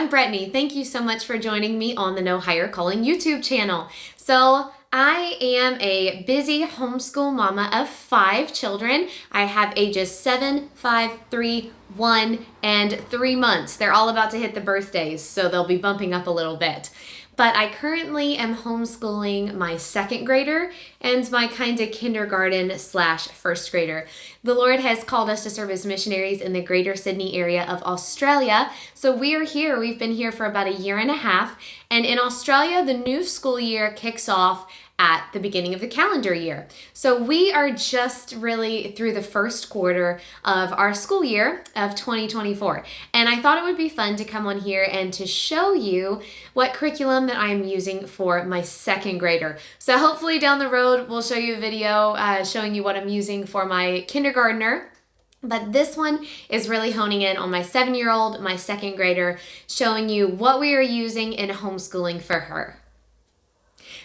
I'm Brittany. Thank you so much for joining me on the No Higher Calling YouTube channel. So I am a busy homeschool mama of 5 children. I have ages 7, 5, 3, 1, and 3 months. They're all about to hit the birthdays, so they'll be bumping up a little bit. But I currently am homeschooling my 2nd grader and my kind of kindergarten / 1st grader. The Lord has called us to serve as missionaries in the greater Sydney area of Australia. So we are here. We've been here for about a year and a half. And in Australia, the new school year kicks off at the beginning of the calendar year. So we are just really through the first quarter of our school year of 2024. And I thought it would be fun to come on here and to show you what curriculum that I am using for my 2nd grader. So hopefully down the road, we'll show you a video showing you what I'm using for my kindergartner. But this one is really honing in on my 7-year-old, my 2nd grader, showing you what we are using in homeschooling for her.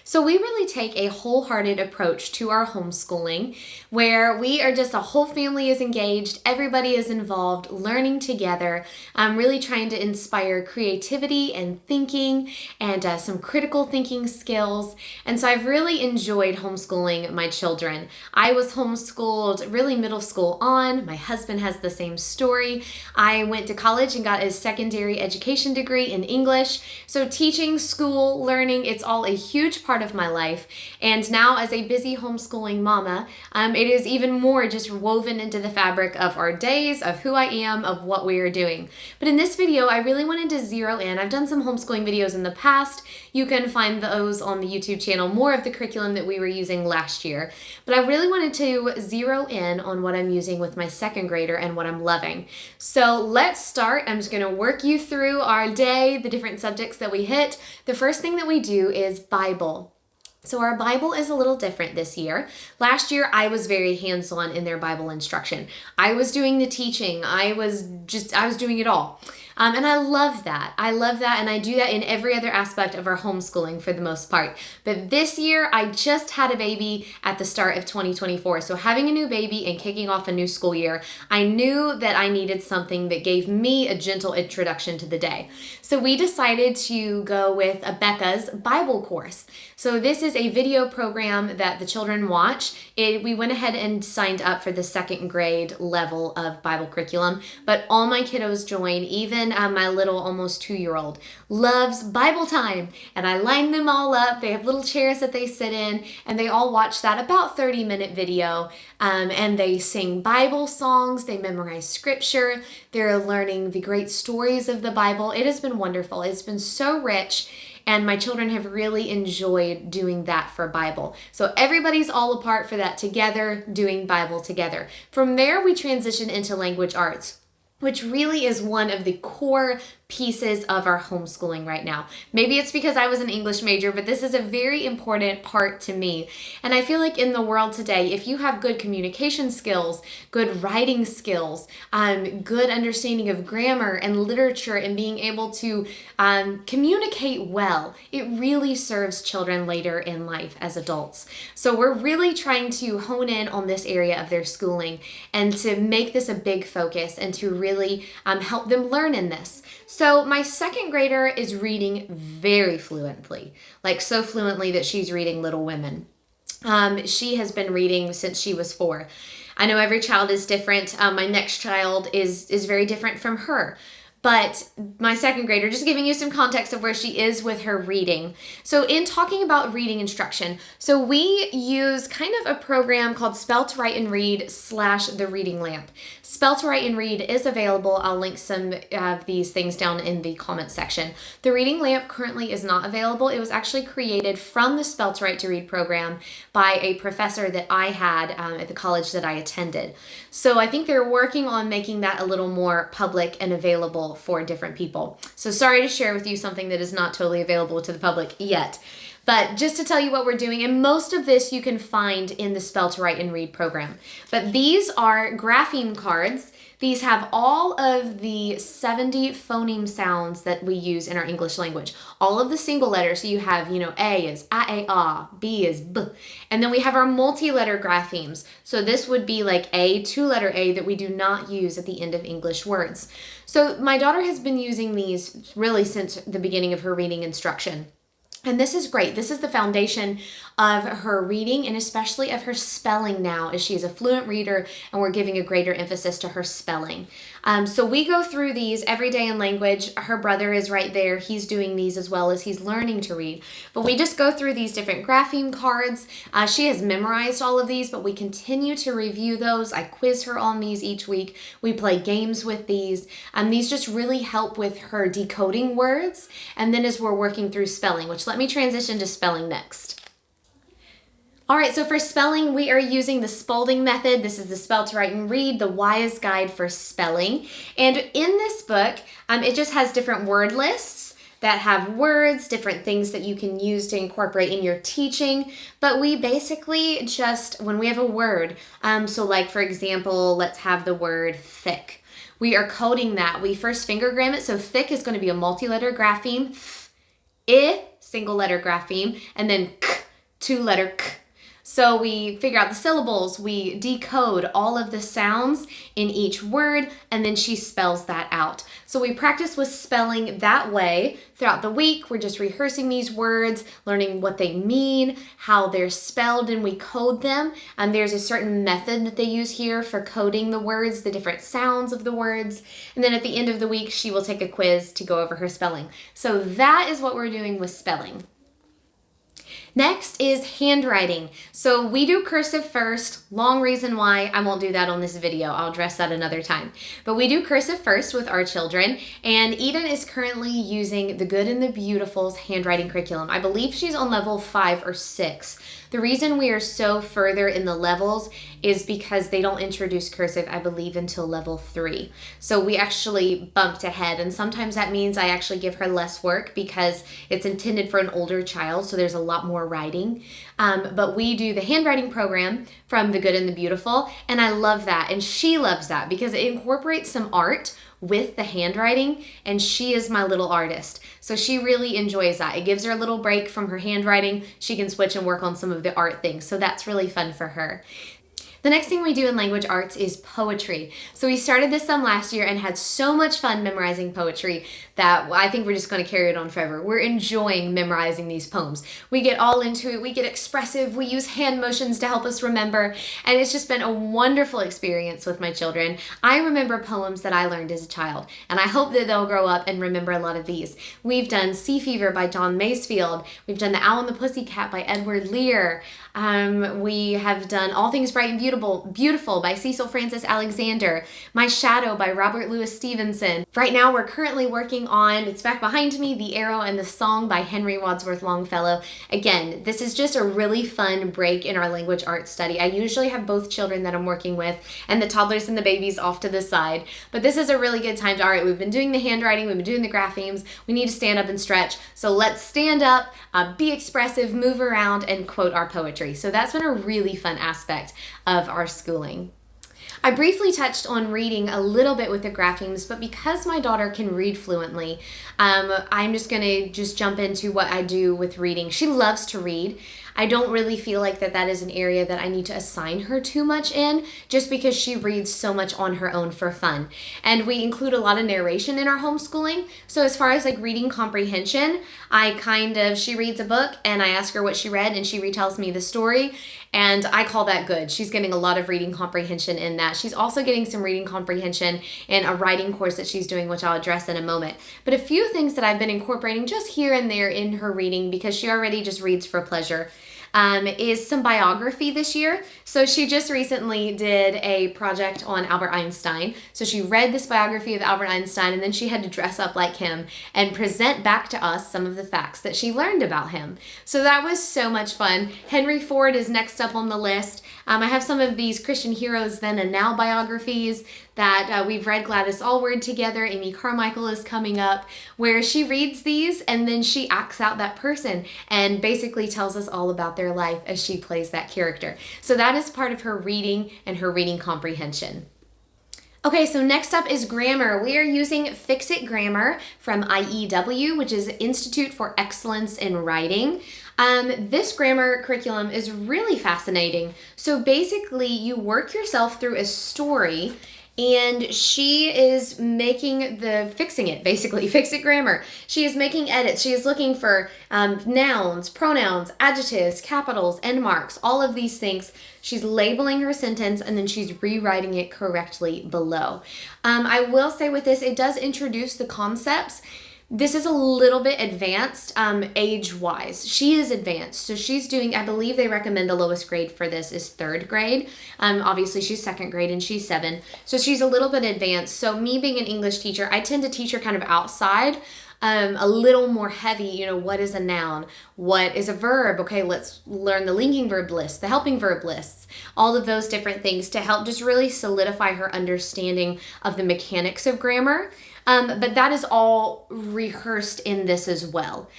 So we really take a wholehearted approach to our homeschooling where we are just a whole family is engaged, everybody is involved, learning together, really trying to inspire creativity and thinking and some critical thinking skills. And so I've really enjoyed homeschooling my children. I was homeschooled really middle school on. My husband has the same story. I went to college and got a secondary education degree in English. So teaching, school, learning, it's all a huge part of my life. And now as a busy homeschooling mama, it is even more just woven into the fabric of our days, of who I am, of what we are doing. But in this video, I really wanted to zero in. I've done some homeschooling videos in the past. You can find those on the YouTube channel, more of the curriculum that we were using last year. But I really wanted to zero in on what I'm using with my 2nd grader and what I'm loving. So let's start. I'm just going to work you through our day, the different subjects that we hit. The first thing that we do is Bible. So our Bible is a little different this year. Last year, I was very hands-on in their Bible instruction. I was doing the teaching. I was doing it all. And I love that. I love that, and I do that in every other aspect of our homeschooling for the most part. But this year, I just had a baby at the start of 2024. So having a new baby and kicking off a new school year, I knew that I needed something that gave me a gentle introduction to the day. So we decided to go with Becca's Bible course. So this is a video program that the children watch. We went ahead and signed up for the 2nd grade level of Bible curriculum, but all my kiddos join, even my little almost 2-year-old loves Bible time. And I line them all up. They have little chairs that they sit in, and they all watch that about 30-minute video. And they sing Bible songs. They memorize scripture. They're learning the great stories of the Bible. It has been wonderful. It's been so rich. And my children have really enjoyed doing that for Bible. So everybody's all apart for that together, doing Bible together. From there, we transition into language arts, which really is one of the core pieces of our homeschooling right now. Maybe it's because I was an English major, but this is a very important part to me. And I feel like in the world today, if you have good communication skills, good writing skills, good understanding of grammar and literature and being able to communicate well, it really serves children later in life as adults. So we're really trying to hone in on this area of their schooling and to make this a big focus and to really help them learn in this. So my 2nd grader is reading very fluently, like so fluently that she's reading Little Women. She has been reading since she was 4. I know every child is different. My next child is very different from her. But my 2nd grader, just giving you some context of where she is with her reading. So in talking about reading instruction, so we use kind of a program called Spell to Write and Read / the Reading Lamp. Spell to Write and Read is available. I'll link some of these things down in the comments section. The Reading Lamp currently is not available. It was actually created from the Spell to Write to Read program by a professor that I had at the college that I attended. So I think they're working on making that a little more public and available for different people. So sorry to share with you something that is not totally available to the public yet. But just to tell you what we're doing, and most of this you can find in the Spell to Write and Read program. But these are grapheme cards. These have all of the 70 phoneme sounds that we use in our English language. All of the single letters. So you have, A is a, B is b. And then we have our multi-letter graphemes. So this would be like a, two-letter A that we do not use at the end of English words. So my daughter has been using these really since the beginning of her reading instruction. And this is great. This is the foundation of her reading and especially of her spelling now, as she is a fluent reader and we're giving a greater emphasis to her spelling. So we go through these every day in language. Her brother is right there. He's doing these as well as he's learning to read. But we just go through these different grapheme cards. She has memorized all of these, but we continue to review those. I quiz her on these each week. We play games with these. These just really help with her decoding words. And then as we're working through spelling, which let me transition to spelling next. All right, so for spelling, we are using the Spalding method. This is the Spell to Write and Read, the Wise Guide for Spelling. And in this book, it just has different word lists that have words, different things that you can use to incorporate in your teaching. But we basically just, when we have a word, so like for example, let's have the word thick. We are coding that. We first fingergram it. So thick is going to be a multi-letter grapheme, single letter grapheme, and then k, two-letter k. So we figure out the syllables, we decode all of the sounds in each word, and then she spells that out. So we practice with spelling that way throughout the week. We're just rehearsing these words, learning what they mean, how they're spelled, and we code them. There's a certain method that they use here for coding the words, the different sounds of the words. And then at the end of the week, she will take a quiz to go over her spelling. So that is what we're doing with spelling. Next is handwriting. So we do cursive first. Long reason why, I won't do that on this video. I'll address that another time. But we do cursive first with our children. And Eden is currently using the Good and the Beautiful's handwriting curriculum. I believe she's on level 5 or 6. The reason we are so further in the levels is because they don't introduce cursive, I believe, until level 3. So we actually bumped ahead, and sometimes that means I actually give her less work because it's intended for an older child, so there's a lot more writing. But we do the handwriting program from The Good and the Beautiful, and I love that, and she loves that because it incorporates some art with the handwriting, and she is my little artist. So she really enjoys that. It gives her a little break from her handwriting. She can switch and work on some of the art things. So that's really fun for her. The next thing we do in language arts is poetry. So we started this some last year and had so much fun memorizing poetry that I think we're just going to carry it on forever. We're enjoying memorizing these poems. We get all into it. We get expressive. We use hand motions to help us remember. And it's just been a wonderful experience with my children. I remember poems that I learned as a child, and I hope that they'll grow up and remember a lot of these. We've done Sea Fever by John Masefield. We've done The Owl and the Pussycat by Edward Lear. We have done All Things Bright and Beautiful by Cecil Francis Alexander. My Shadow by Robert Louis Stevenson. Right now we're currently working on, it's back behind me, The Arrow and the Song by Henry Wadsworth Longfellow. Again, this is just a really fun break in our language arts study. I usually have both children that I'm working with and the toddlers and the babies off to the side. But this is a really good time to, all right, we've been doing the handwriting, we've been doing the graphemes, we need to stand up and stretch. So let's stand up, be expressive, move around, and quote our poetry. So that's been a really fun aspect of our schooling. I briefly touched on reading a little bit with the graphemes, but because my daughter can read fluently, I'm just going to jump into what I do with reading. She loves to read. I don't really feel like that is an area that I need to assign her too much in, just because she reads so much on her own for fun. And we include a lot of narration in our homeschooling. So as far as like reading comprehension, she reads a book and I ask her what she read and she retells me the story. And I call that good. She's getting a lot of reading comprehension in that. She's also getting some reading comprehension in a writing course that she's doing, which I'll address in a moment. But a few things that I've been incorporating just here and there in her reading, because she already just reads for pleasure, is some biography this year. So she just recently did a project on Albert Einstein. So she read this biography of Albert Einstein, and then she had to dress up like him and present back to us some of the facts that she learned about him. So that was so much fun. Henry Ford is next up on the list. I have some of these Christian heroes then and now biographies that we've read. Gladys Allward together. Amy Carmichael is coming up, where she reads these and then she acts out that person and basically tells us all about their life as she plays that character. So that is part of her reading and her reading comprehension. Okay, so next up is grammar. We are using Fix-It Grammar from IEW, which is Institute for Excellence in Writing. This grammar curriculum is really fascinating. So basically, you work yourself through a story, and she is fixing it, basically, Fix-It Grammar. She is making edits. She is looking for nouns, pronouns, adjectives, capitals, end marks, all of these things. She's labeling her sentence, and then she's rewriting it correctly below. I will say with this, it does introduce the concepts. This is a little bit advanced age-wise. She is advanced. So she's doing, I believe they recommend the lowest grade for this is 3rd grade. Obviously, she's 2nd grade and she's 7. So she's a little bit advanced. So me being an English teacher, I tend to teach her kind of outside, a little more heavy, what is a noun? What is a verb? Okay, let's learn the linking verb list, the helping verb lists, all of those different things to help just really solidify her understanding of the mechanics of grammar. But that is all rehearsed in this as well.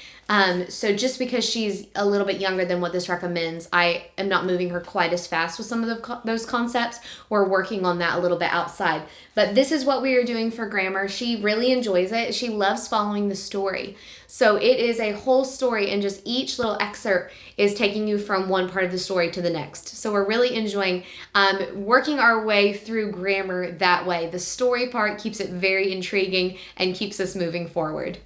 So just because she's a little bit younger than what this recommends, I am not moving her quite as fast with some of those concepts. We're working on that a little bit outside. But this is what we are doing for grammar. She really enjoys it. She loves following the story. So it is a whole story, and just each little excerpt is taking you from one part of the story to the next. So we're really enjoying working our way through grammar that way. The story part keeps it very intriguing and keeps us moving forward.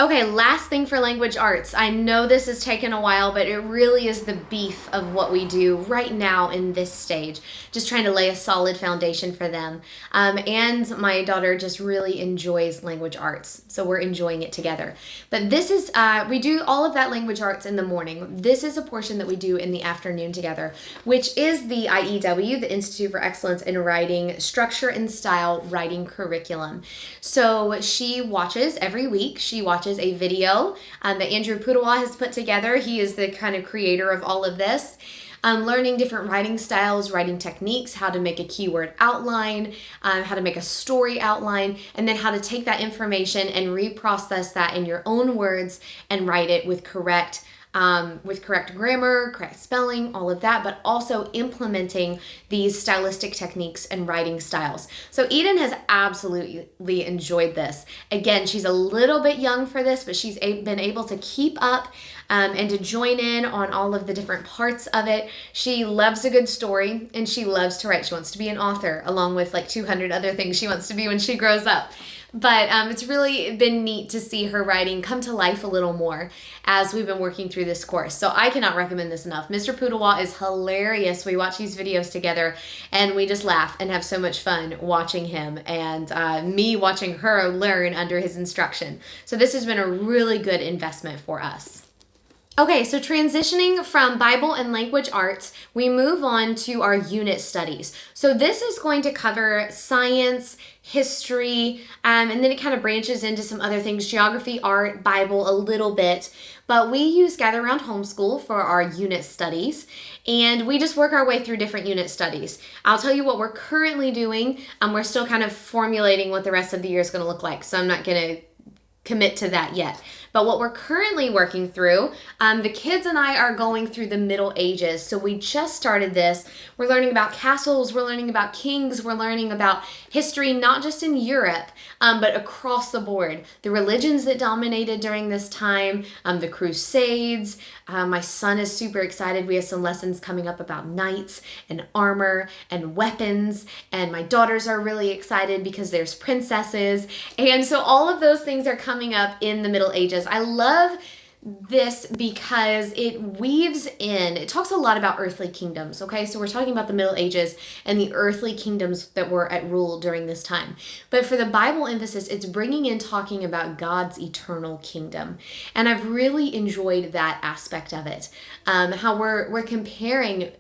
Okay, last thing for language arts. I know this has taken a while, but it really is the beef of what we do right now in this stage. Just trying to lay a solid foundation for them. And my daughter just really enjoys language arts, so we're enjoying it together. But this is, we do all of that language arts in the morning. This is a portion that we do in the afternoon together, which is the IEW, the Institute for Excellence in Writing, Structure and Style Writing Curriculum. So she watches every week. She watches a video that Andrew Pudawa has put together. He is the kind of creator of all of this. Learning different writing styles, writing techniques, how to make a keyword outline, how to make a story outline, and then how to take that information and reprocess that in your own words and write it with correct grammar, correct spelling, all of that, but also implementing these stylistic techniques and writing styles. So Eden has absolutely enjoyed this. Again, she's a little bit young for this, but she's been able to keep up and to join in on all of the different parts of it. She loves a good story, and she loves to write. She wants to be an author, along with like 200 other things she wants to be when she grows up. But it's really been neat to see her writing come to life a little more as we've been working through this course. So I cannot recommend this enough. Mr. Pudawa is hilarious. We watch these videos together and we just laugh and have so much fun watching him and me watching her learn under his instruction. So this has been a really good investment for us. Okay, so transitioning from Bible and language arts, we move on to our unit studies. So this is going to cover science, history, and then it kind of branches into some other things, geography, art, Bible a little bit. But we use Gather Around Homeschool for our unit studies, and we just work our way through different unit studies. I'll tell you what we're currently doing. We're still kind of formulating what the rest of the year is going to look like, so I'm not going to commit to that yet. But what we're currently working through, the kids and I are going through the Middle Ages. So we just started this. We're learning about castles, we're learning about kings, we're learning about history, not just in Europe, but across the board. The religions that dominated during this time, the Crusades. My son is super excited. We have some lessons coming up about knights and armor and weapons. And my daughters are really excited because there's princesses. And so all of those things are coming up in the Middle Ages. I love this because it weaves in, it talks a lot about earthly kingdoms, okay? So we're talking about the Middle Ages and the earthly kingdoms that were at rule during this time. But for the Bible emphasis, it's bringing in talking about God's eternal kingdom. And I've really enjoyed that aspect of it. How we're comparing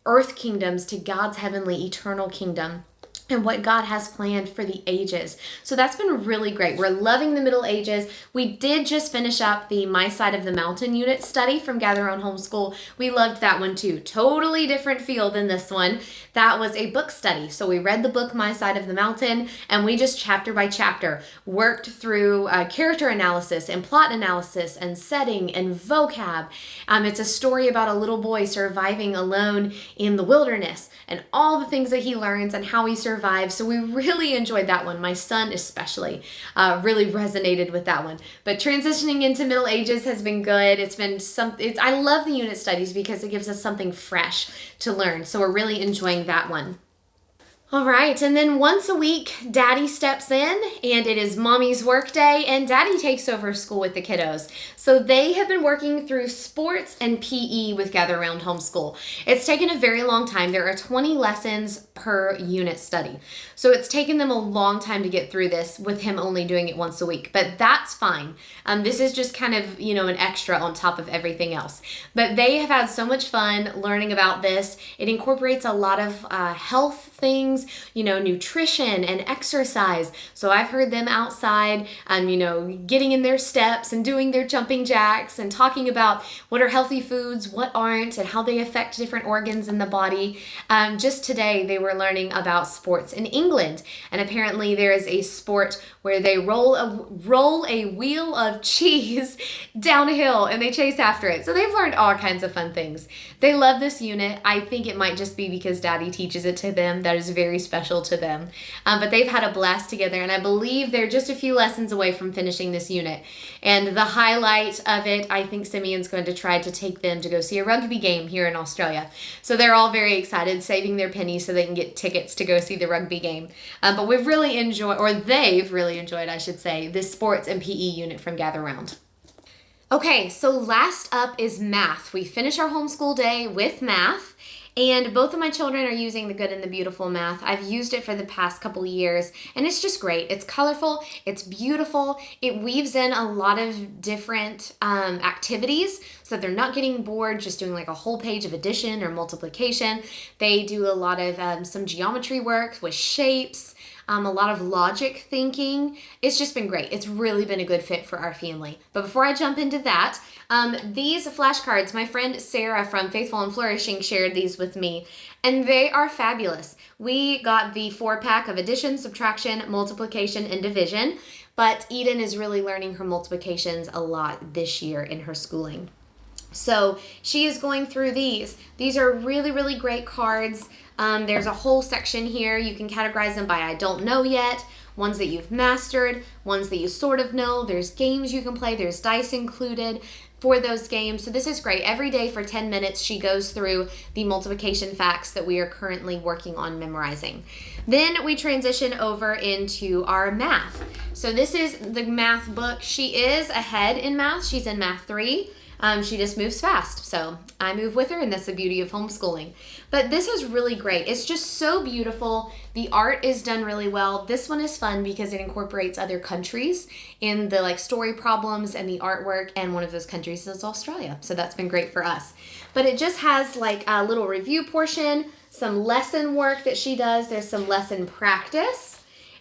earth kingdoms to God's heavenly eternal kingdom. and what God has planned for the ages. So that's been really great. We're loving the Middle Ages. We did just finish up the My Side of the Mountain unit study from Gather Around Homeschool. We loved that one too. Totally different feel than this one. That was a book study. So we read the book My Side of the Mountain, and we just chapter by chapter worked through character analysis and plot analysis and setting and vocab. It's a story about a little boy surviving alone in the wilderness and all the things that he learns and how he survives. So we really enjoyed that one. My son especially really resonated with that one. But transitioning into Middle Ages has been good. I love the unit studies because it gives us something fresh to learn. So we're really enjoying that one. All right, and then once a week, Daddy steps in, and it is Mommy's work day, and Daddy takes over school with the kiddos. So they have been working through sports and PE with Gather Around Homeschool. It's taken a very long time. There are 20 lessons per unit study. So it's taken them a long time to get through this with him only doing it once a week, but that's fine. This is just kind of, an extra on top of everything else. But they have had so much fun learning about this. It incorporates a lot of health things, nutrition and exercise. So I've heard them outside, getting in their steps and doing their jumping jacks and talking about what are healthy foods, what aren't, and how they affect different organs in the body. Just today, they were learning about sports in England. And apparently there is a sport where they roll a wheel of cheese down a hill and they chase after it. So they've learned all kinds of fun things. They love this unit. I think it might just be because Daddy teaches it to them. That is very special to them. But they've had a blast together, and I believe they're just a few lessons away from finishing this unit. And the highlight of it, I think Simeon's going to try to take them to go see a rugby game here in Australia. So they're all very excited, saving their pennies so they can get tickets to go see the rugby game. But they've really enjoyed, I should say, this sports and PE unit from Gather Round. Okay, so last up is math. We finish our homeschool day with math. And both of my children are using the Good and the Beautiful math. I've used it for the past couple of years, and it's just great. It's colorful, it's beautiful, it weaves in a lot of different activities so that they're not getting bored just doing like a whole page of addition or multiplication. They do a lot of some geometry work with shapes, a lot of logic thinking. It's just been great. It's really been a good fit for our family. But before I jump into that, these flashcards, my friend Sarah from Faithful and Flourishing shared these with me, and they are fabulous. We got the 4-pack of addition, subtraction, multiplication, and division, but Eden is really learning her multiplications a lot this year in her schooling. So she is going through these. These are really, really great cards. There's a whole section here. You can categorize them by I don't know yet, ones that you've mastered, ones that you sort of know. There's games you can play. There's dice included for those games. So this is great. Every day for 10 minutes, she goes through the multiplication facts that we are currently working on memorizing. Then we transition over into our math. So this is the math book. She is ahead in math. She's in math 3. She just moves fast. So I move with her, and that's the beauty of homeschooling. But this is really great. It's just so beautiful. The art is done really well. This one is fun because it incorporates other countries in the story problems and the artwork, and one of those countries is Australia. So that's been great for us. But it just has a little review portion, some lesson work that she does. There's some lesson practice.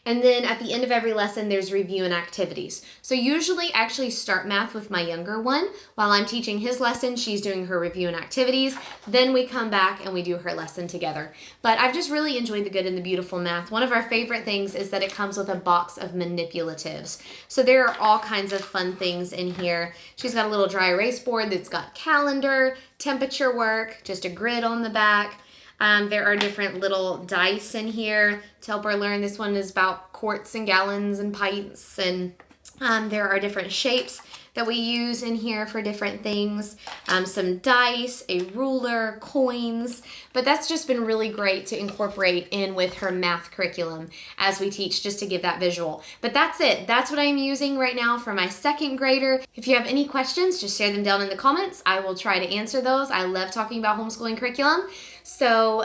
And then at the end of every lesson, there's review and activities. So usually I actually start math with my younger one. While I'm teaching his lesson, she's doing her review and activities. Then we come back and we do her lesson together. But I've just really enjoyed the Good and the Beautiful math. One of our favorite things is that it comes with a box of manipulatives. So there are all kinds of fun things in here. She's got a little dry erase board that's got calendar, temperature work, just a grid on the back. There are different little dice in here to help her learn. This one is about quarts and gallons and pints, and there are different shapes that we use in here for different things. Some dice, a ruler, coins, but that's just been really great to incorporate in with her math curriculum as we teach, just to give that visual. But that's it. That's what I'm using right now for my 2nd grader. If you have any questions, just share them down in the comments. I will try to answer those. I love talking about homeschooling curriculum. So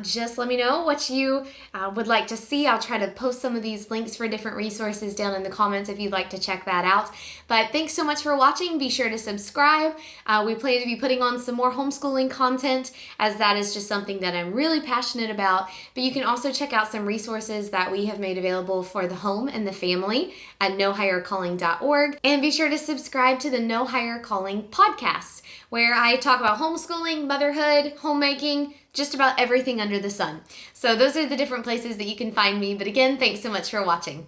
just let me know what you would like to see. I'll try to post some of these links for different resources down in the comments if you'd like to check that out. But thanks so so much for watching. Be sure to subscribe. We plan to be putting on some more homeschooling content, as that is just something that I'm really passionate about. But you can also check out some resources that we have made available for the home and the family at nohighercalling.org. And be sure to subscribe to the No Higher Calling podcast, where I talk about homeschooling, motherhood, homemaking, just about everything under the sun. So those are the different places that you can find me. But again, thanks so much for watching.